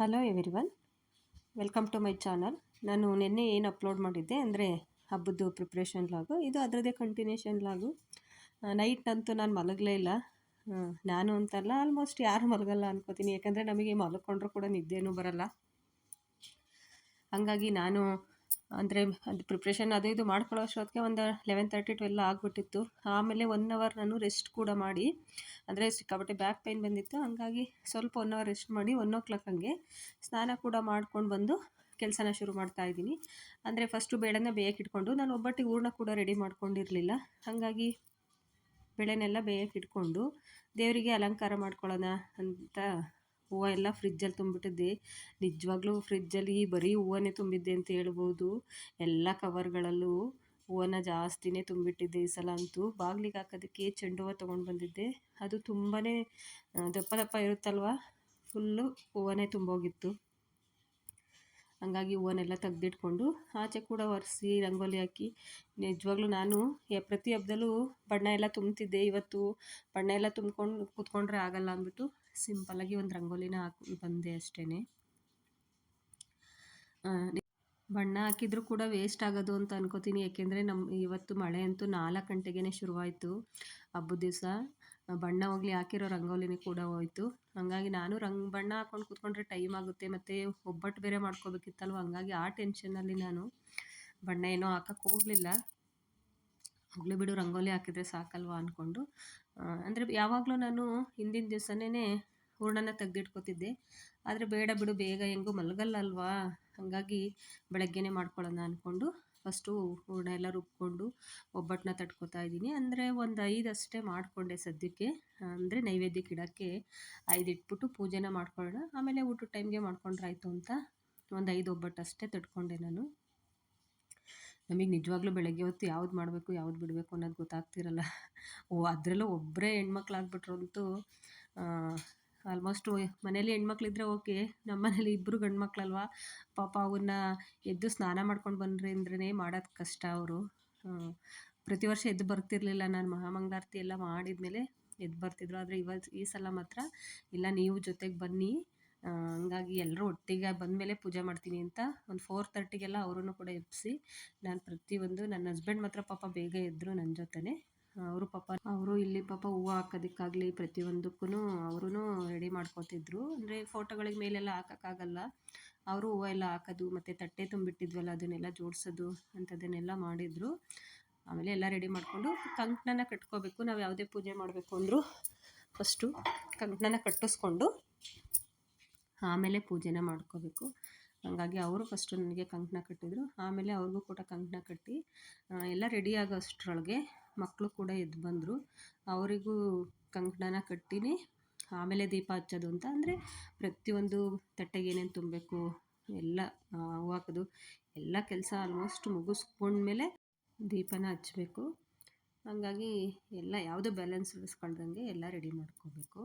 Hello everyone, welcome to my channel. ನಾನು ನಿನ್ನೆ ಏನು ಅಪ್ಲೋಡ್ ಮಾಡಿದ್ದೆ ಅಂದರೆ ಹಬ್ಬದ್ದು ಪ್ರಿಪ್ರೇಷನ್ ಲಾಗು, ಇದು ಅದರದ್ದೇ ಕಂಟಿನ್ಯೂಷನ್ ಲಾಗು. ನೈಟ್ನಂತೂ ನಾನು ಮಲಗಲೇ ಇಲ್ಲ. ನಾನು ಅಂತಲ್ಲ, ಆಲ್ಮೋಸ್ಟ್ ಯಾರು ಮಲಗಲ್ಲ ಅನ್ಕೋತೀನಿ. ಯಾಕಂದರೆ ನಮಗೆ ಮಲ್ಕೊಂಡ್ರೂ ಕೂಡ ನಿದ್ದೆನೂ ಬರಲ್ಲ. ಹಾಗಾಗಿ ನಾನು ಅಂದರೆ ಅದು ಪ್ರಿಪ್ರೇಷನ್ ಅದು ಇದು ಮಾಡ್ಕೊಳ್ಳೋ ಅಷ್ಟೊತ್ತಿಗೆ ಒಂದು 11:30 12 ಆಗಿಬಿಟ್ಟಿತ್ತು. ಆಮೇಲೆ 1 ಅವರ್ ನಾನು ರೆಸ್ಟ್ ಕೂಡ ಮಾಡಿ, ಅಂದರೆ ಸಿಕ್ಕಾಪಟ್ಟೆ ಬ್ಯಾಕ್ ಪೈನ್ ಬಂದಿತ್ತು. ಹಂಗಾಗಿ ಸ್ವಲ್ಪ 1 ಅವರ್ ರೆಸ್ಟ್ ಮಾಡಿ 1 ಹಂಗೆ ಸ್ನಾನ ಕೂಡ ಮಾಡ್ಕೊಂಡು ಬಂದು ಕೆಲಸನ ಶುರು ಮಾಡ್ತಾಯಿದ್ದೀನಿ. ಅಂದರೆ ಫಸ್ಟು ಬೇಳೆನ ಬೇಯಕ್ಕೆ ಇಟ್ಕೊಂಡು, ನಾನು ಒಬ್ಬಟ್ಟಿಗೆ ಹೂರಣ ಕೂಡ ರೆಡಿ ಮಾಡ್ಕೊಂಡಿರಲಿಲ್ಲ. ಹಾಗಾಗಿ ಬೇಳೆನೆಲ್ಲ ಬೇಯಕ್ಕೆ ಇಟ್ಕೊಂಡು ದೇವರಿಗೆ ಅಲಂಕಾರ ಮಾಡ್ಕೊಳ್ಳೋಣ ಅಂತ ಹೂವು ಎಲ್ಲ ಫ್ರಿಜ್ಜಲ್ಲಿ ತುಂಬಿಟ್ಟಿದ್ದೆ. ನಿಜವಾಗ್ಲೂ ಫ್ರಿಜ್ಜಲ್ಲಿ ಬರೀ ಹೂವನ್ನೇ ತುಂಬಿದ್ದೆ ಅಂತ ಹೇಳ್ಬೋದು. ಎಲ್ಲ ಕವರ್ಗಳಲ್ಲೂ ಹೂವನ್ನ ಜಾಸ್ತಿನೇ ತುಂಬಿಟ್ಟಿದ್ದೆ. ಈ ಸಲ ಅಂತೂ ಬಾಗಿಲಿಗೆ ಹಾಕೋದಕ್ಕೆ ಚೆಂಡು ಹೂವು ತೊಗೊಂಡು ಬಂದಿದ್ದೆ. ಅದು ತುಂಬಾ ದಪ್ಪ ದಪ್ಪ ಇರುತ್ತಲ್ವ, ಫುಲ್ಲು ಹೂವನ್ನೇ ತುಂಬೋಗಿತ್ತು. ಹಂಗಾಗಿ ಹೂವನ್ನೆಲ್ಲ ತೆಗ್ದಿಟ್ಕೊಂಡು ಆಚೆ ಕೂಡ ಒರೆಸಿ ರಂಗೋಲಿ ಹಾಕಿ, ನಿಜವಾಗ್ಲೂ ನಾನು ಪ್ರತಿ ಹಬ್ಬದಲ್ಲೂ ಬಣ್ಣ ಎಲ್ಲ ತುಂಬ್ತಿದ್ದೆ. ಇವತ್ತು ಬಣ್ಣ ಎಲ್ಲ ತುಂಬ್ಕೊಂಡು ಕೂತ್ಕೊಂಡ್ರೆ ಆಗಲ್ಲ ಅಂದ್ಬಿಟ್ಟು ಸಿಂಪಲ್ಲಾಗಿ ಒಂದು ರಂಗೋಲಿನ ಹಾಕಿ ಬಂದೆ ಅಷ್ಟೇ. ಬಣ್ಣ ಹಾಕಿದರೂ ಕೂಡ ವೇಸ್ಟ್ ಆಗೋದು ಅಂತ ಅನ್ಕೋತೀನಿ. ಯಾಕೆಂದರೆ ಇವತ್ತು ಮಳೆ ಅಂತೂ 4 ಗಂಟೆಗೇ ಶುರುವಾಯಿತು. ಹಬ್ಬದ ದಿವಸ ಬಣ್ಣ ಹೋಗಲಿ, ಹಾಕಿರೋ ರಂಗೋಲಿನೇ ಕೂಡ ಹೋಯಿತು. ಹಾಗಾಗಿ ನಾನು ಬಣ್ಣ ಹಾಕ್ಕೊಂಡು ಕೂತ್ಕೊಂಡ್ರೆ ಟೈಮ್ ಆಗುತ್ತೆ, ಮತ್ತು ಒಬ್ಬಟ್ಟು ಬೇರೆ ಮಾಡ್ಕೋಬೇಕಿತ್ತಲ್ವ. ಹಂಗಾಗಿ ಆ ಟೆನ್ಷನ್ನಲ್ಲಿ ನಾನು ಬಣ್ಣ ಏನೋ ಹಾಕಕ್ಕೆ ಹೋಗಲಿಲ್ಲ. ಹೋಗಲಿ ಬಿಡು, ರಂಗೋಲಿ ಹಾಕಿದರೆ ಸಾಕಲ್ವ ಅಂದ್ಕೊಂಡು. ಅಂದರೆ ಯಾವಾಗಲೂ ನಾನು ಹಿಂದಿನ ದಿವಸನೇ ಹೂರಣನ ತೆಗೆದಿಟ್ಕೋತಿದ್ದೆ. ಆದರೆ ಬೇಡ ಬಿಡು, ಬೇಗ ಹೆಂಗೂ ಮಲಗಲ್ಲ ಅಲ್ವಾ, ಹಾಗಾಗಿ ಬೆಳಗ್ಗೆನೇ ಮಾಡ್ಕೊಳ್ಳೋಣ ಅಂದ್ಕೊಂಡು ಫಸ್ಟು ಹೂರಣ ಎಲ್ಲ ರುಬ್ಕೊಂಡು ಒಬ್ಬಟ್ಟನ್ನ ತಟ್ಕೊತಾ ಇದ್ದೀನಿ. ಅಂದರೆ ಒಂದು 5 ಅಷ್ಟೇ ಮಾಡಿಕೊಂಡೆ ಸದ್ಯಕ್ಕೆ. ಅಂದರೆ ನೈವೇದ್ಯಕ್ಕೆ ಇಡೋಕ್ಕೆ 5 ಇಟ್ಬಿಟ್ಟು ಪೂಜೆನ ಮಾಡ್ಕೊಳ್ಳೋಣ, ಆಮೇಲೆ ಊಟದ ಟೈಮ್ಗೆ ಮಾಡ್ಕೊಂಡ್ರಾಯ್ತು ಅಂತ ಒಂದು 5 ಒಬ್ಬಟ್ಟು ಅಷ್ಟೇ ತಟ್ಕೊಂಡೆ ನಾನು. ನಮಗೆ ನಿಜವಾಗ್ಲೂ ಬೆಳಗ್ಗೆ ಹೊತ್ತು ಯಾವ್ದು ಮಾಡಬೇಕು ಯಾವ್ದು ಬಿಡಬೇಕು ಅನ್ನೋದು ಗೊತ್ತಾಗ್ತಿರಲ್ಲ. ಅದರಲ್ಲೂ ಒಬ್ಬರೇ ಹೆಣ್ಮಕ್ಳಾಗ್ಬಿಟ್ರಂತೂ ಆಲ್ಮೋಸ್ಟು ಮನೇಲಿ ಹೆಣ್ಮಕ್ಳಿದ್ರೆ ಓಕೆ, ನಮ್ಮ ಮನೇಲಿ ಇಬ್ಬರು ಗಂಡು ಮಕ್ಕಳಲ್ವ. ಪಾಪ ಅವನ್ನ ಎದ್ದು ಸ್ನಾನ ಮಾಡ್ಕೊಂಡು ಬಂದ್ರಿ ಅಂದ್ರೇ ಮಾಡೋದು ಕಷ್ಟ. ಅವರು ಪ್ರತಿ ವರ್ಷ ಎದ್ದು ಬರ್ತಿರ್ಲಿಲ್ಲ. ನಾನು ಮಹಾಮಂಗಳಾರತಿ ಎಲ್ಲ ಮಾಡಿದ್ಮೇಲೆ ಎದ್ದು ಬರ್ತಿದ್ರು. ಆದರೆ ಈ ಸಲ ಮಾತ್ರ ಇಲ್ಲ, ನೀವು ಜೊತೆಗೆ ಬನ್ನಿ, ಹಂಗಾಗಿ ಎಲ್ಲರೂ ಒಟ್ಟಿಗೆ ಬಂದಮೇಲೆ ಪೂಜೆ ಮಾಡ್ತೀನಿ ಅಂತ ಒಂದು 4:30ಗೆಲ್ಲ ಅವರನ್ನು ಕೂಡ ಎಬ್ಬಿಸಿ ನಾನು ಪ್ರತಿಯೊಂದು, ನನ್ನ ಹಸ್ಬೆಂಡ್ ಮಾತ್ರ ಪಾಪ ಬೇಗ ಎದ್ದರು ನನ್ನ ಜೊತೆನೇ. ಅವರು ಇಲ್ಲಿ ಪಾಪ ಹೂವು ಹಾಕೋದಕ್ಕಾಗಲಿ ಪ್ರತಿಯೊಂದಕ್ಕೂ ಅವರೂ ರೆಡಿ ಮಾಡ್ಕೋತಿದ್ರು. ಅಂದರೆ ಫೋಟೋಗಳಿಗೆ ಮೇಲೆಲ್ಲ ಹಾಕೋಕ್ಕಾಗಲ್ಲ, ಅವರು ಹೂವು ಎಲ್ಲ ಹಾಕೋದು ಮತ್ತು ತಟ್ಟೆ ತುಂಬಿಟ್ಟಿದ್ವಲ್ಲ ಅದನ್ನೆಲ್ಲ ಜೋಡಿಸೋದು ಅಂಥದ್ದನ್ನೆಲ್ಲ ಮಾಡಿದರು. ಆಮೇಲೆ ಎಲ್ಲ ರೆಡಿ ಮಾಡಿಕೊಂಡು ಕಂಕಣನ ಕಟ್ಕೋಬೇಕು. ನಾವು ಯಾವುದೇ ಪೂಜೆ ಮಾಡಬೇಕು ಅಂದರೂ ಫಸ್ಟು ಕಂಕಣನ ಕಟ್ಟಿಸ್ಕೊಂಡು ಆಮೇಲೆ ಪೂಜೆನ ಮಾಡ್ಕೋಬೇಕು. ಹಾಗಾಗಿ ಅವರು ಫಸ್ಟು ನನಗೆ ಕಂಕಣ ಕಟ್ಟಿದ್ರು, ಆಮೇಲೆ ಅವ್ರಿಗೂ ಕೂಡ ಕಂಕಣ ಕಟ್ಟಿ ಎಲ್ಲ ರೆಡಿ ಆಗೋ ಅಷ್ಟರೊಳಗೆ ಮಕ್ಕಳು ಕೂಡ ಎದ್ದು ಬಂದರು. ಅವರಿಗೂ ಕಂಕಣನ ಕಟ್ಟಿನಿ ಆಮೇಲೆ ದೀಪ ಹಚ್ಚೋದು ಅಂತ. ಅಂದರೆ ಪ್ರತಿಯೊಂದು ತಟ್ಟೆಗೆ ಏನೇನು ತುಂಬಬೇಕು ಎಲ್ಲ ಹೂವು ಹಾಕೋದು ಎಲ್ಲ ಕೆಲಸ ಆಲ್ಮೋಸ್ಟ್ ಮುಗಿಸ್ಕೊಂಡ್ಮೇಲೆ ದೀಪನ ಹಚ್ಚಬೇಕು. ಹಾಗಾಗಿ ಎಲ್ಲ ಯಾವುದೂ ಬ್ಯಾಲೆನ್ಸ್ ಉಳಿಸ್ಕೊಳ್ದಂಗೆ ಎಲ್ಲ ರೆಡಿ ಮಾಡ್ಕೋಬೇಕು.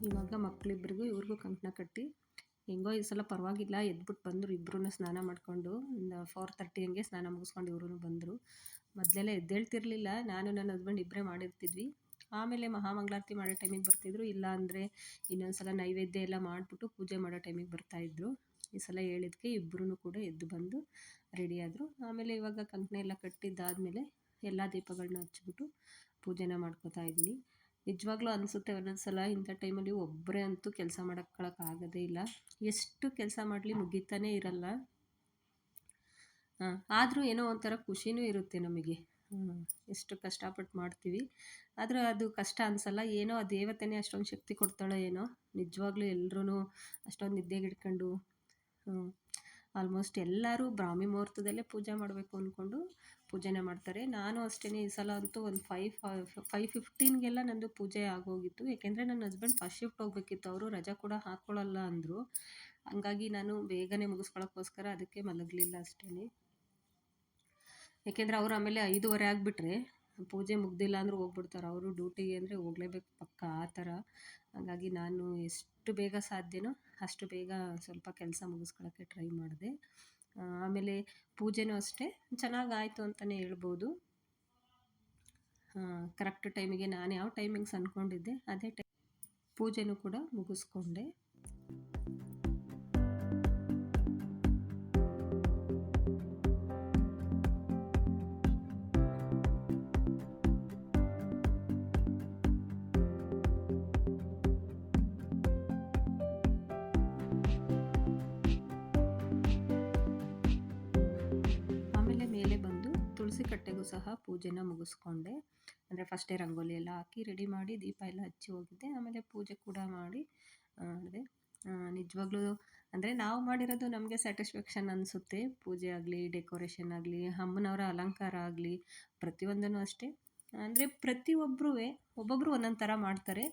ಇವಾಗ ಮಕ್ಕಳಿಬ್ರಿಗೂ ಇವ್ರಿಗೂ ಕಂಕಣ ಕಟ್ಟಿ ಹೆಂಗೋ ಈ ಸಲ ಪರವಾಗಿಲ್ಲ, ಎದ್ಬಿಟ್ಟು ಬಂದರು ಇಬ್ಬರೂ ಸ್ನಾನ ಮಾಡಿಕೊಂಡು. ಒಂದು 4:30 ಹಂಗೆ ಸ್ನಾನ ಮುಗಿಸ್ಕೊಂಡು ಇವ್ರೂ ಬಂದರು. ಮೊದಲೆಲ್ಲ ಎದ್ದೇಳ್ತಿರ್ಲಿಲ್ಲ, ನಾನು ನನ್ನ ಹಸ್ಬೆಂಡ್ ಇಬ್ಬರೇ ಮಾಡಿರ್ತಿದ್ವಿ. ಆಮೇಲೆ ಮಹಾಮಂಗಳಾರತಿ ಮಾಡೋ ಟೈಮಿಗೆ ಬರ್ತಿದ್ರು, ಇಲ್ಲ ಅಂದರೆ ಇನ್ನೊಂದು ಸಲ ನೈವೇದ್ಯ ಎಲ್ಲ ಮಾಡಿಬಿಟ್ಟು ಪೂಜೆ ಮಾಡೋ ಟೈಮಿಗೆ ಬರ್ತಾಯಿದ್ರು. ಈ ಸಲ ಹೇಳಿದ್ಕೆ ಇಬ್ಬರೂ ಕೂಡ ಎದ್ದು ಬಂದು ರೆಡಿಯಾದರು. ಆಮೇಲೆ ಇವಾಗ ಕಂಕಣ ಎಲ್ಲ ಕಟ್ಟಿದ್ದಾದಮೇಲೆ ಎಲ್ಲ ದೀಪಗಳನ್ನ ಹಚ್ಬಿಟ್ಟು ಪೂಜೆನ ಮಾಡ್ಕೋತಾ ಇದ್ದೀನಿ. ನಿಜವಾಗ್ಲೂ ಅನಿಸುತ್ತೆ ಒಂದೊಂದು ಸಲ ಇಂಥ ಟೈಮಲ್ಲಿ ಒಬ್ಬರೇ ಅಂತೂ ಕೆಲಸ ಮಾಡೋಕ್ಕಾಗೋದೇ ಇಲ್ಲ. ಎಷ್ಟು ಕೆಲಸ ಮಾಡಲಿ ಮುಗಿತಾನೇ ಇರಲ್ಲ. ಆದರೂ ಏನೋ ಒಂಥರ ಖುಷಿನೂ ಇರುತ್ತೆ ನಮಗೆ. ಎಷ್ಟು ಕಷ್ಟಪಟ್ಟು ಮಾಡ್ತೀವಿ, ಆದರೂ ಅದು ಕಷ್ಟ ಅನಿಸಲ್ಲ. ಏನೋ ಆ ದೇವತೆನೇ ಅಷ್ಟೊಂದು ಶಕ್ತಿ ಕೊಡ್ತಾಳೋ ಏನೋ. ನಿಜವಾಗ್ಲೂ ಎಲ್ಲರೂ ಅಷ್ಟೊಂದು ನಿದ್ದೆಗೆ ಹಿಡ್ಕೊಂಡು ಆಲ್ಮೋಸ್ಟ್ ಎಲ್ಲರೂ ಬ್ರಾಹ್ಮಿ ಮುಹೂರ್ತದಲ್ಲೇ ಪೂಜೆ ಮಾಡಬೇಕು ಅಂದ್ಕೊಂಡು ಪೂಜೆನ ಮಾಡ್ತಾರೆ. ನಾನು ಅಷ್ಟೇ, ಈ ಸಲ ಅಂತೂ ಒಂದು 5:15ಗೆಲ್ಲ ನಂದು ಪೂಜೆ ಆಗೋಗಿತ್ತು. ಏಕೆಂದರೆ ನನ್ನ ಹಸ್ಬೆಂಡ್ ಫಸ್ಟ್ ಶಿಫ್ಟ್ ಹೋಗಬೇಕಿತ್ತು, ಅವರು ರಜಾ ಕೂಡ ಹಾಕ್ಕೊಳ್ಳಲ್ಲ ಅಂದರು. ಹಂಗಾಗಿ ನಾನು ಬೇಗನೆ ಮುಗಿಸ್ಕೊಳ್ಳೋಕ್ಕೋಸ್ಕರ ಅದಕ್ಕೆ ಮಲಗಲಿಲ್ಲ ಅಷ್ಟೇ. ಏಕೆಂದರೆ ಅವರು ಆಮೇಲೆ 5:15 ಆಗಿಬಿಟ್ರೆ ಪೂಜೆ ಮುಗ್ದಿಲ್ಲ ಅಂದರೂ ಹೋಗ್ಬಿಡ್ತಾರೆ. ಅವರು ಡ್ಯೂಟಿಗೆ ಅಂದರೆ ಹೋಗಲೇಬೇಕು ಪಕ್ಕ, ಆ ಥರ. ಹಾಗಾಗಿ ನಾನು ಎಷ್ಟು ಬೇಗ ಸಾಧ್ಯನೋ ಅಷ್ಟು ಬೇಗ ಸ್ವಲ್ಪ ಕೆಲಸ ಮುಗಿಸ್ಕೊಳ್ಳೋಕ್ಕೆ ಟ್ರೈ ಮಾಡಿದೆ. ಆಮೇಲೆ ಪೂಜೆನೂ ಅಷ್ಟೇ ಚೆನ್ನಾಗಾಯಿತು ಅಂತಲೇ ಹೇಳ್ಬೋದು. ಕರೆಕ್ಟ್ ಟೈಮಿಗೆ ನಾನು ಯಾವ ಟೈಮಿಂಗ್ಸ್ ಅಂದ್ಕೊಂಡಿದ್ದೆ ಅದೇ ಪೂಜೆನೂ ಕೂಡ ಮುಗಿಸ್ಕೊಂಡೆ. ಆಮೇಲೆ ಮೇಲೆ ಬಂದು ತುಳಸಿ ಕಟ್ಟೆಗೂ ಸಹ ಪೂಜೆನ ಮುಗಿಸ್ಕೊಂಡೆ. ಅಂದರೆ ಫಸ್ಟೇ ರಂಗೋಲಿ ಎಲ್ಲ ಹಾಕಿ ರೆಡಿ ಮಾಡಿ ದೀಪ ಎಲ್ಲ ಹಚ್ಚಿ ಹೋಗಿದ್ದೆ. ಆಮೇಲೆ ಪೂಜೆ ಕೂಡ ಮಾಡಿ ಅಂದರೆ ನಿಜವಾಗ್ಲೂ ಅಂದರೆ ನಾವು ಮಾಡಿರೋದು ನಮಗೆ ಸ್ಯಾಟಿಸ್ಫ್ಯಾಕ್ಷನ್ ಅನಿಸುತ್ತೆ. ಪೂಜೆ ಆಗಲಿ, ಡೆಕೋರೇಷನ್ ಆಗಲಿ, ಅಮ್ಮನವರ ಅಲಂಕಾರ ಆಗಲಿ, ಪ್ರತಿಯೊಂದೂ ಅಷ್ಟೇ. ಅಂದರೆ ಪ್ರತಿಯೊಬ್ಬರೂ ಒಬ್ಬೊಬ್ಬರು ಒಂದೊಂದು ಥರ ಮಾಡ್ತಾರೆ,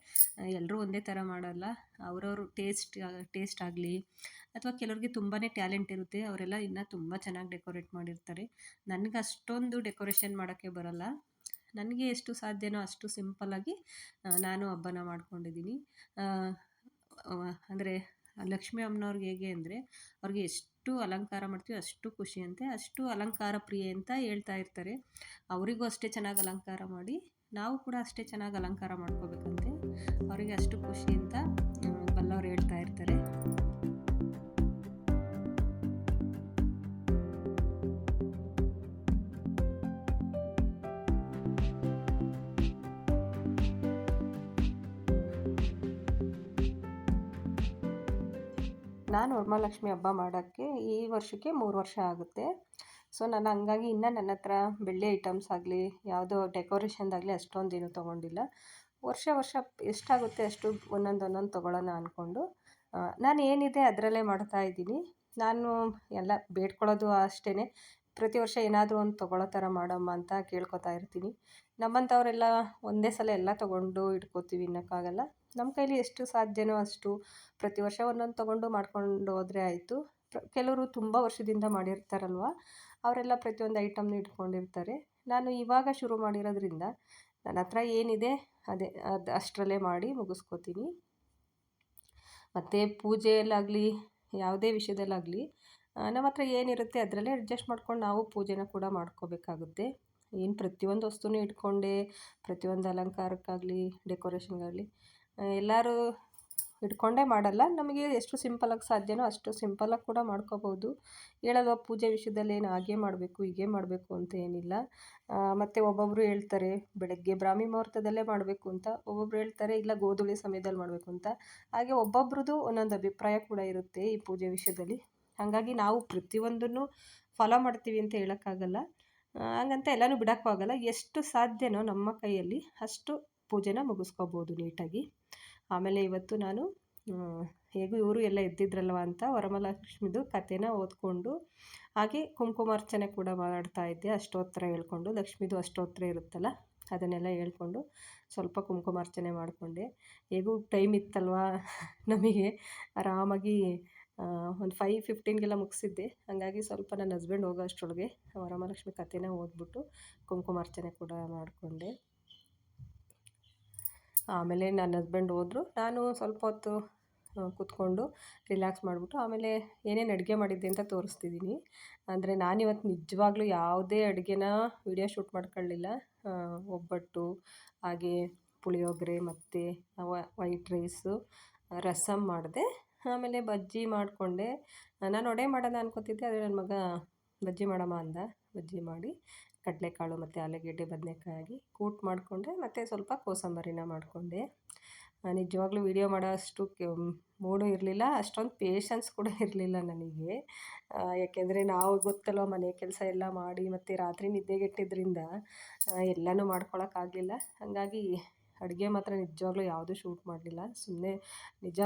ಎಲ್ಲರೂ ಒಂದೇ ಥರ ಮಾಡಲ್ಲ. ಅವ್ರವ್ರ ಟೇಸ್ಟ್ ಆಗಲಿ, ಅಥವಾ ಕೆಲವ್ರಿಗೆ ತುಂಬಾ ಟ್ಯಾಲೆಂಟ್ ಇರುತ್ತೆ, ಅವರೆಲ್ಲ ಇನ್ನೂ ತುಂಬ ಚೆನ್ನಾಗಿ ಡೆಕೋರೇಟ್ ಮಾಡಿರ್ತಾರೆ. ನನಗೆ ಅಷ್ಟೊಂದು ಡೆಕೋರೇಷನ್ ಮಾಡೋಕ್ಕೆ ಬರಲ್ಲ. ನನಗೆ ಎಷ್ಟು ಸಾಧ್ಯನೋ ಅಷ್ಟು ಸಿಂಪಲ್ಲಾಗಿ ನಾನು ಹಬ್ಬನ ಮಾಡ್ಕೊಂಡಿದ್ದೀನಿ. ಅಂದರೆ ಲಕ್ಷ್ಮೀ ಅಮ್ಮನವ್ರಿಗೆ ಹೇಗೆ ಅಂದರೆ ಅವ್ರಿಗೆ ಎಷ್ಟು ಅಲಂಕಾರ ಮಾಡ್ತೀವಿ ಅಷ್ಟು ಖುಷಿ ಅಂತೆ, ಅಷ್ಟು ಅಲಂಕಾರ ಪ್ರಿಯೆ ಅಂತ ಹೇಳ್ತಾ ಇರ್ತಾರೆ. ಅವರಿಗೂ ಅಷ್ಟೇ ಚೆನ್ನಾಗಿ ಅಲಂಕಾರ ಮಾಡಿ ನಾವು ಕೂಡ ಅಷ್ಟೇ ಚೆನ್ನಾಗಿ ಅಲಂಕಾರ ಮಾಡ್ಕೋಬೇಕಂತೆ, ಅವರಿಗೆ ಅಷ್ಟು ಖುಷಿ ಅಂತ ಬಲ್ಲವ್ರು ಹೇಳ್ತಾ ಇರ್ತಾರೆ. ನಾನು ವರಮಹಾಲಕ್ಷ್ಮಿ ಹಬ್ಬ ಮಾಡೋಕ್ಕೆ ಈ ವರ್ಷಕ್ಕೆ 3 ವರ್ಷ ಆಗುತ್ತೆ. ಸೊ ನಾನು ಹಂಗಾಗಿ ಇನ್ನೂ ನನ್ನ ಹತ್ರ ಬೆಳ್ಳಿ ಐಟಮ್ಸ್ ಆಗಲಿ, ಯಾವುದೋ ಡೆಕೋರೇಷನ್ದಾಗಲಿ ಅಷ್ಟೊಂದೇನು ತೊಗೊಂಡಿಲ್ಲ. ವರ್ಷ ಎಷ್ಟಾಗುತ್ತೆ ಅಷ್ಟು ಒಂದೊಂದು ತೊಗೊಳ್ಳೋಣ ಅಂದ್ಕೊಂಡು ನಾನು ಏನಿದೆ ಅದರಲ್ಲೇ ಮಾಡ್ತಾಯಿದ್ದೀನಿ. ನಾನು ಎಲ್ಲ ಬೇಡ್ಕೊಳ್ಳೋದು ಅಷ್ಟೇ, ಪ್ರತಿ ವರ್ಷ ಏನಾದರೂ ಒಂದು ತೊಗೊಳ್ಳೋ ಥರ ಮಾಡಮ್ಮ ಅಂತ ಕೇಳ್ಕೊತಾ ಇರ್ತೀನಿ. ನಮ್ಮಂಥವರೆಲ್ಲ ಒಂದೇ ಸಲ ಎಲ್ಲ ತೊಗೊಂಡು ಇಟ್ಕೋತೀವಿ ಅನ್ನೋಕ್ಕಾಗಲ್ಲ. ನಮ್ಮ ಕೈಲಿ ಎಷ್ಟು ಸಾಧ್ಯನೋ ಅಷ್ಟು ಪ್ರತಿ ವರ್ಷ ಒಂದೊಂದು ತೊಗೊಂಡು ಮಾಡ್ಕೊಂಡು ಹೋದರೆ ಆಯಿತು. ಕೆಲವರು ತುಂಬ ವರ್ಷದಿಂದ ಮಾಡಿರ್ತಾರಲ್ವ, ಅವರೆಲ್ಲ ಪ್ರತಿಯೊಂದು ಐಟಮ್ನ ಇಟ್ಕೊಂಡಿರ್ತಾರೆ. ನಾನು ಇವಾಗ ಶುರು ಮಾಡಿರೋದ್ರಿಂದ ನನ್ನ ಹತ್ರ ಏನಿದೆ ಅದು ಅಷ್ಟರಲ್ಲೇ ಮಾಡಿ ಮುಗಿಸ್ಕೋತೀನಿ. ಮತ್ತು ಪೂಜೆಯಲ್ಲಾಗಲಿ ಯಾವುದೇ ವಿಷಯದಲ್ಲಾಗಲಿ ನಮ್ಮ ಹತ್ರ ಏನಿರುತ್ತೆ ಅದರಲ್ಲೇ ಅಡ್ಜಸ್ಟ್ ಮಾಡ್ಕೊಂಡು ನಾವು ಪೂಜೆನ ಕೂಡ ಮಾಡ್ಕೋಬೇಕಾಗುತ್ತೆ. ಏನು ಪ್ರತಿಯೊಂದು ವಸ್ತುನೂ ಇಟ್ಕೊಂಡೆ ಪ್ರತಿಯೊಂದು ಅಲಂಕಾರಕ್ಕಾಗಲಿ ಡೆಕೋರೇಷನ್ಗಾಗಲಿ ಎಲ್ಲರೂ ಇಟ್ಕೊಂಡೇ ಮಾಡಲ್ಲ. ನಮಗೆ ಎಷ್ಟು ಸಿಂಪಲಾಗಿ ಸಾಧ್ಯನೋ ಅಷ್ಟು ಸಿಂಪಲಾಗಿ ಕೂಡ ಮಾಡ್ಕೋಬೋದು. ಹೇಳಲ್ವ ಪೂಜೆ ವಿಷಯದಲ್ಲಿ ಏನು ಹಾಗೆ ಮಾಡಬೇಕು ಹೀಗೆ ಮಾಡಬೇಕು ಅಂತ ಏನಿಲ್ಲ. ಮತ್ತು ಒಬ್ಬೊಬ್ಬರು ಹೇಳ್ತಾರೆ ಬೆಳಗ್ಗೆ ಬ್ರಾಹ್ಮಿ ಮುಹೂರ್ತದಲ್ಲೇ ಮಾಡಬೇಕು ಅಂತ, ಒಬ್ಬೊಬ್ರು ಹೇಳ್ತಾರೆ ಇಲ್ಲ ಗೋಧೂಳಿ ಸಮಯದಲ್ಲಿ ಮಾಡಬೇಕು ಅಂತ. ಹಾಗೆ ಒಬ್ಬೊಬ್ರದ್ದು ಒಂದೊಂದು ಅಭಿಪ್ರಾಯ ಕೂಡ ಇರುತ್ತೆ ಈ ಪೂಜೆ ವಿಷಯದಲ್ಲಿ. ಹಾಗಾಗಿ ನಾವು ಪ್ರತಿಯೊಂದನ್ನು ಫಾಲೋ ಮಾಡ್ತೀವಿ ಅಂತ ಹೇಳೋಕ್ಕಾಗಲ್ಲ, ಹಾಗಂತ ಎಲ್ಲನೂ ಬಿಡೋಕ್ಕೂ ಆಗಲ್ಲ. ಎಷ್ಟು ಸಾಧ್ಯನೋ ನಮ್ಮ ಕೈಯಲ್ಲಿ ಅಷ್ಟು ಪೂಜೆನ ಮುಗಿಸ್ಕೋಬೋದು ನೀಟಾಗಿ. ಆಮೇಲೆ ಇವತ್ತು ನಾನು ಹೇಗೂ ಇವರು ಎಲ್ಲ ಎದ್ದಿದ್ರಲ್ವ ಅಂತ ವರಮಹಾಲಕ್ಷ್ಮಿದು ಕಥೆನ ಓದ್ಕೊಂಡು ಹಾಗೆ ಕುಂಕುಮಾರ್ಚನೆ ಕೂಡ ಮಾಡ್ತಾಯಿದ್ದೆ. ಅಷ್ಟೋತ್ತರ ಹೇಳ್ಕೊಂಡು, ಲಕ್ಷ್ಮೀದು ಅಷ್ಟೋತ್ತರ ಇರುತ್ತಲ್ಲ ಅದನ್ನೆಲ್ಲ ಹೇಳ್ಕೊಂಡು ಸ್ವಲ್ಪ ಕುಂಕುಮಾರ್ಚನೆ ಮಾಡಿಕೊಂಡೆ. ಹೇಗೂ ಟೈಮ್ ಇತ್ತಲ್ವ ನಮಗೆ, ಆರಾಮಾಗಿ ಒಂದು 5:15ಗೆಲ್ಲ ಮುಗಿಸಿದ್ದೆ. ಹಾಗಾಗಿ ಸ್ವಲ್ಪ ನನ್ನ ಹಸ್ಬೆಂಡ್ ಹೋಗೋ ಅಷ್ಟರೊಳಗೆ ವರಮಹಾಲಕ್ಷ್ಮಿ ಕಥೆನ ಓದ್ಬಿಟ್ಟು ಕುಂಕುಮಾರ್ಚನೆ ಕೂಡ ಮಾಡಿಕೊಂಡೆ. ಆಮೇಲೆ ನನ್ನ ಹಸ್ಬೆಂಡ್ ಹೋದರು, ನಾನು ಸ್ವಲ್ಪ ಹೊತ್ತು ಕೂತ್ಕೊಂಡು ರಿಲ್ಯಾಕ್ಸ್ ಮಾಡಿಬಿಟ್ಟು ಆಮೇಲೆ ಏನೇನು ಅಡುಗೆ ಮಾಡಿದ್ದೆ ಅಂತ ತೋರಿಸ್ತಿದ್ದೀನಿ. ಅಂದರೆ ನಾನಿವತ್ತು ನಿಜವಾಗ್ಲೂ ಯಾವುದೇ ಅಡುಗೆನ ವಿಡಿಯೋ ಶೂಟ್ ಮಾಡ್ಕೊಳ್ಳಿಲ್ಲ. ಒಬ್ಬಟ್ಟು, ಹಾಗೆ ಪುಳಿಯೋಗರೆ ಮತ್ತು ವೈಟ್ ರೈಸು, ರಸಮ್ ಮಾಡಿದೆ. ಆಮೇಲೆ ಬಜ್ಜಿ ಮಾಡಿಕೊಂಡೆ. ನಾನು ವಡೆ ಮಾಡೋಣ ಅನ್ಕೋತಿದ್ದೆ, ಆದರೆ ನನ್ನ ಮಗ ಬಜ್ಜಿ ಮಾಡಮ್ಮ ಅಂದ. ಬಜ್ಜಿ ಮಾಡಿ ಕಡಲೆಕಾಳು ಮತ್ತು ಆಲೂಗೆಡ್ಡೆ ಬದನೆಕಾಯಿ ಕೂಟ್ ಮಾಡಿಕೊಂಡೆ. ಮತ್ತು ಸ್ವಲ್ಪ ಕೋಸಂಬರಿನ ಮಾಡಿಕೊಂಡೆ. ನಿಜವಾಗ್ಲೂ ವೀಡಿಯೋ ಮಾಡೋ ಅಷ್ಟು ಮೂಡು ಇರಲಿಲ್ಲ, ಅಷ್ಟೊಂದು ಪೇಷನ್ಸ್ ಕೂಡ ಇರಲಿಲ್ಲ ನನಗೆ. ಯಾಕೆಂದರೆ ನಾವು ಗೊತ್ತಲ್ವ ಮನೆ ಕೆಲಸ ಎಲ್ಲ ಮಾಡಿ ಮತ್ತು ರಾತ್ರಿ ನಿದ್ದೆಗೆಟ್ಟಿದ್ದರಿಂದ ಎಲ್ಲನೂ ಮಾಡ್ಕೊಳಕ್ಕಾಗಲಿಲ್ಲ. ಹಾಗಾಗಿ ಅಡುಗೆ ಮಾತ್ರ ನಿಜವಾಗ್ಲೂ ಯಾವುದೂ ಶೂಟ್ ಮಾಡಲಿಲ್ಲ. ಸುಮ್ಮನೆ ನಿಜ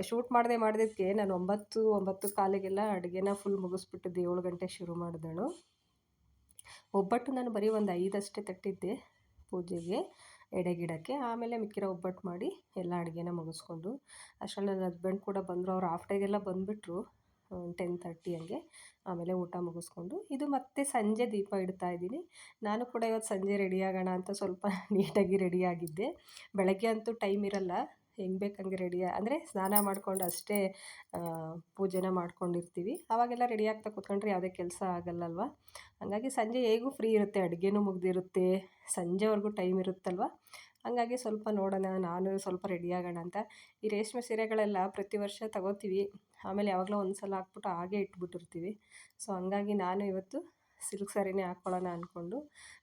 ಶೂಟ್ ಮಾಡಿದ್ದಕ್ಕೆ ನಾನು 9-9:15ಗೆಲ್ಲ ಅಡುಗೆನ ಫುಲ್ ಮುಗಿಸ್ಬಿಟ್ಟು 7 ಗಂಟೆ ಶುರು ಮಾಡಿದಳು. ಒಬ್ಬಟ್ಟು ನಾನು ಬರೀ ಒಂದು 5 ಅಷ್ಟೇ ತಟ್ಟಿದ್ದೆ ಪೂಜೆಗೆ ಎಡೆಗಿಡಕ್ಕೆ. ಆಮೇಲೆ ಮಿಕ್ಕಿರೋ ಒಬ್ಬಟ್ಟು ಮಾಡಿ ಎಲ್ಲ ಅಡುಗೆನ ಮುಗಿಸ್ಕೊಂಡು ಅಷ್ಟರಲ್ಲಿ ನನ್ನ ಹಸ್ಬೆಂಡ್ ಕೂಡ ಬಂದರು. ಅವ್ರು ಹಾಫ್ ಡೇಗೆಲ್ಲ ಬಂದುಬಿಟ್ರು 10:30 ಹಂಗೆ. ಆಮೇಲೆ ಊಟ ಮುಗಿಸ್ಕೊಂಡು ಇದು ಮತ್ತೆ ಸಂಜೆ ದೀಪ ಇಡ್ತಾಯಿದ್ದೀನಿ. ನಾನು ಕೂಡ ಇವತ್ತು ಸಂಜೆ ರೆಡಿ ಆಗೋಣ ಅಂತ ಸ್ವಲ್ಪ ನೀಟಾಗಿ ರೆಡಿಯಾಗಿದ್ದೆ. ಬೆಳಗ್ಗೆ ಅಂತೂ ಟೈಮ್ ಇರಲ್ಲ, ಹೆಂಗೆ ಬೇಕು ಹಂಗೆ ರೆಡಿ ಅಂದರೆ ಸ್ನಾನ ಮಾಡ್ಕೊಂಡು ಅಷ್ಟೇ ಪೂಜೆನ ಮಾಡ್ಕೊಂಡಿರ್ತೀವಿ. ಆವಾಗೆಲ್ಲ ರೆಡಿ ಆಗ್ತಾ ಕೂತ್ಕೊಂಡ್ರೆ ಯಾವುದೇ ಕೆಲಸ ಆಗಲ್ಲಲ್ವ. ಹಾಗಾಗಿ ಸಂಜೆ ಹೇಗೂ ಫ್ರೀ ಇರುತ್ತೆ, ಅಡುಗೆನೂ ಮುಗಿದಿರುತ್ತೆ, ಸಂಜೆವರೆಗೂ ಟೈಮ್ ಇರುತ್ತಲ್ವ. ಹಾಗಾಗಿ ಸ್ವಲ್ಪ ನೋಡೋಣ, ನಾನು ಸ್ವಲ್ಪ ರೆಡಿ ಆಗೋಣ ಅಂತ. ಈ ರೇಷ್ಮೆ ಸೀರೆಗಳೆಲ್ಲ ಪ್ರತಿ ವರ್ಷ ತಗೋತೀವಿ, ಆಮೇಲೆ ಯಾವಾಗಲೋ ಒಂದು ಸಲ ಹಾಕ್ಬಿಟ್ಟು ಹಾಗೇ ಇಟ್ಬಿಟ್ಟಿರ್ತೀವಿ. ಸೊ ಹಂಗಾಗಿ ನಾನು ಇವತ್ತು ಸಿಲ್ಕ್ ಸ್ಯಾರಿನೇ ಹಾಕ್ಕೊಳ್ಳೋಣ ಅಂದ್ಕೊಂಡು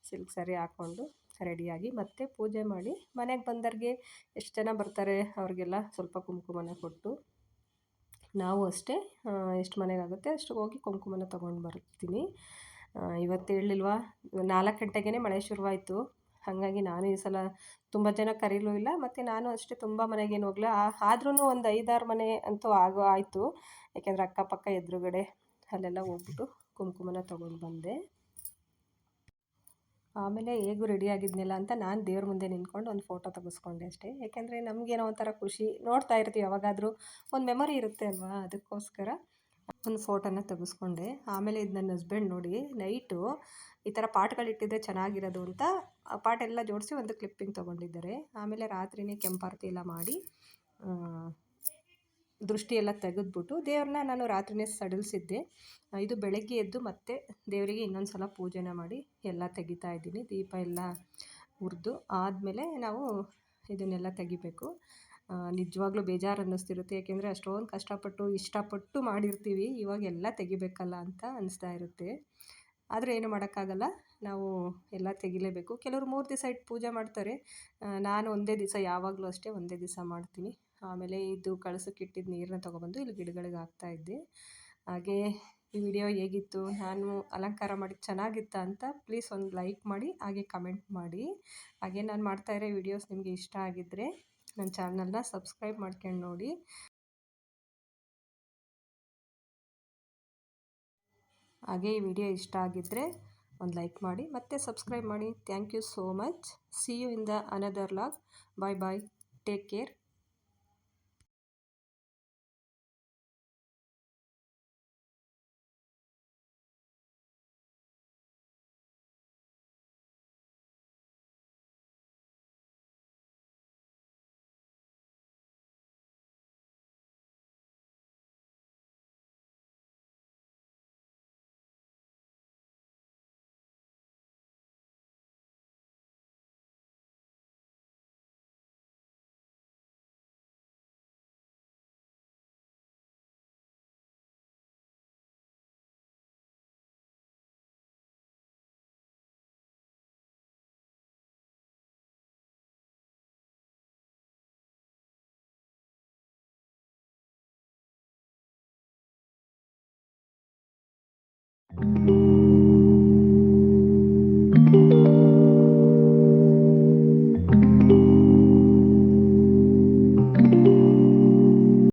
ಸಿಲ್ಕ್ ಸ್ಯಾರಿ ಹಾಕ್ಕೊಂಡು ರೆಡಿಯಾಗಿ ಮತ್ತೆ ಪೂಜೆ ಮಾಡಿ ಮನೆಗೆ ಬಂದವ್ರಿಗೆ ಎಷ್ಟು ಜನ ಬರ್ತಾರೆ ಅವ್ರಿಗೆಲ್ಲ ಸ್ವಲ್ಪ ಕುಂಕುಮನ ಕೊಟ್ಟು, ನಾವು ಅಷ್ಟೇ ಎಷ್ಟು ಮನೆಗಾಗುತ್ತೆ ಅಷ್ಟು ಹೋಗಿ ಕುಂಕುಮನ ತೊಗೊಂಡು ಬರ್ತೀನಿ. ಇವತ್ತು ಹೇಳಿಲ್ವಾ 4 ಗಂಟೆಗೇ ಮಳೆ ಶುರುವಾಯಿತು. ಹಾಗಾಗಿ ನಾನು ಈ ಸಲ ತುಂಬ ಜನ ಕರೀಲೂ ಇಲ್ಲ, ಮತ್ತು ನಾನು ಅಷ್ಟೇ ತುಂಬ ಮನೆಗೇನು ಹೋಗಲ್ಲ. ಆದ್ರೂ ಒಂದು 5-6 ಮನೆ ಅಂತೂ ಆಯಿತು, ಯಾಕೆಂದರೆ ಅಕ್ಕಪಕ್ಕ ಎದುರುಗಡೆ ಅಲ್ಲೆಲ್ಲ ಹೋಗ್ಬಿಟ್ಟು ಕುಂಕುಮನ ತೊಗೊಂಡು ಬಂದೆ. ಆಮೇಲೆ ಹೇಗೂ ರೆಡಿ ಆಗಿದ್ನಲ್ಲ ಅಂತ ನಾನು ದೇವ್ರ ಮುಂದೆ ನಿಂತ್ಕೊಂಡು ಒಂದು ಫೋಟೋ ತೆಗೆಸ್ಕೊಂಡೆ ಅಷ್ಟೇ. ಯಾಕೆಂದರೆ ನಮಗೇನೋ ಒಂಥರ ಖುಷಿ, ನೋಡ್ತಾ ಇರ್ತೀವಿ ಯಾವಾಗಾದರೂ, ಒಂದು ಮೆಮೊರಿ ಇರುತ್ತೆ ಅಲ್ವಾ, ಅದಕ್ಕೋಸ್ಕರ ಒಂದು ಫೋಟೋನ ತೆಗೆಸ್ಕೊಂಡೆ. ಆಮೇಲೆ ಇದು ನನ್ನ ಹಸ್ಬೆಂಡ್ ನೋಡಿ ನೈಟು ಈ ಥರ ಪಾಟ್ಗಳಿಟ್ಟಿದ್ರೆ ಚೆನ್ನಾಗಿರೋದು ಅಂತ ಆ ಪಾಟೆಲ್ಲ ಜೋಡಿಸಿ ಒಂದು ಕ್ಲಿಪ್ಪಿಂಗ್ ತೊಗೊಂಡಿದ್ದಾರೆ. ಆಮೇಲೆ ರಾತ್ರಿನೇ ಕೆಂಪಾರತಿ ಎಲ್ಲ ಮಾಡಿ ದೃಷ್ಟಿ ಎಲ್ಲ ತೆಗೆದ್ಬಿಟ್ಟು ದೇವ್ರನ್ನ ನಾನು ರಾತ್ರಿನೇ ಸಡಿಲಿಸಿದ್ದೆ. ಇದು ಬೆಳಗ್ಗೆ ಎದ್ದು ಮತ್ತೆ ದೇವರಿಗೆ ಇನ್ನೊಂದು ಸಲ ಪೂಜೆನ ಮಾಡಿ ಎಲ್ಲ ತೆಗಿತಾ ಇದ್ದೀನಿ. ದೀಪ ಎಲ್ಲ ಉರಿದು ಆದಮೇಲೆ ನಾವು ಇದನ್ನೆಲ್ಲ ತೆಗಿಬೇಕು. ನಿಜವಾಗ್ಲೂ ಬೇಜಾರು ಅನ್ನಿಸ್ತಿರುತ್ತೆ, ಏಕೆಂದರೆ ಅಷ್ಟೊಂದು ಕಷ್ಟಪಟ್ಟು ಇಷ್ಟಪಟ್ಟು ಮಾಡಿರ್ತೀವಿ, ಇವಾಗ ಎಲ್ಲ ತೆಗಿಬೇಕಲ್ಲ ಅಂತ ಅನಿಸ್ತಾ ಇರುತ್ತೆ. ಆದರೆ ಏನು ಮಾಡೋಕ್ಕಾಗಲ್ಲ, ನಾವು ಎಲ್ಲ ತೆಗಿಲೇಬೇಕು. ಕೆಲವರು 3 ದಿವಸ ಇಟ್ಟು ಪೂಜೆ ಮಾಡ್ತಾರೆ, ನಾನು ಒಂದೇ ದಿವಸ, ಯಾವಾಗಲೂ ಅಷ್ಟೇ ಒಂದೇ ದಿವಸ ಮಾಡ್ತೀನಿ. ಆಮೇಲೆ ಇದು ಕಳಸಕ್ಕಿಟ್ಟಿದ್ದ ನೀರನ್ನ ತೊಗೊಬಂದು ಇಲ್ಲಿ ಗಿಡಗಳಿಗೆ ಹಾಕ್ತಾಯಿದ್ದೆ. ಹಾಗೆ ಈ ವಿಡಿಯೋ ಹೇಗಿತ್ತು, ನಾನು ಅಲಂಕಾರ ಮಾಡಿದ್ದು ಚೆನ್ನಾಗಿತ್ತಾ ಅಂತ ಪ್ಲೀಸ್ ಒಂದು ಲೈಕ್ ಮಾಡಿ, ಹಾಗೆ ಕಮೆಂಟ್ ಮಾಡಿ. ಹಾಗೆ ನಾನು ಮಾಡ್ತಾಯಿರೋ ವಿಡಿಯೋಸ್ ನಿಮಗೆ ಇಷ್ಟ ಆಗಿದ್ದರೆ ನನ್ನ ಚಾನಲ್ನ ಸಬ್ಸ್ಕ್ರೈಬ್ ಮಾಡ್ಕೊಂಡು ನೋಡಿ. ಹಾಗೆ ಈ ವಿಡಿಯೋ ಇಷ್ಟ ಆಗಿದ್ದರೆ ಒಂದು ಲೈಕ್ ಮಾಡಿ, ಮತ್ತೆ ಸಬ್ಸ್ಕ್ರೈಬ್ ಮಾಡಿ. Thank you so much. See you in the another vlog. Bye bye, take care.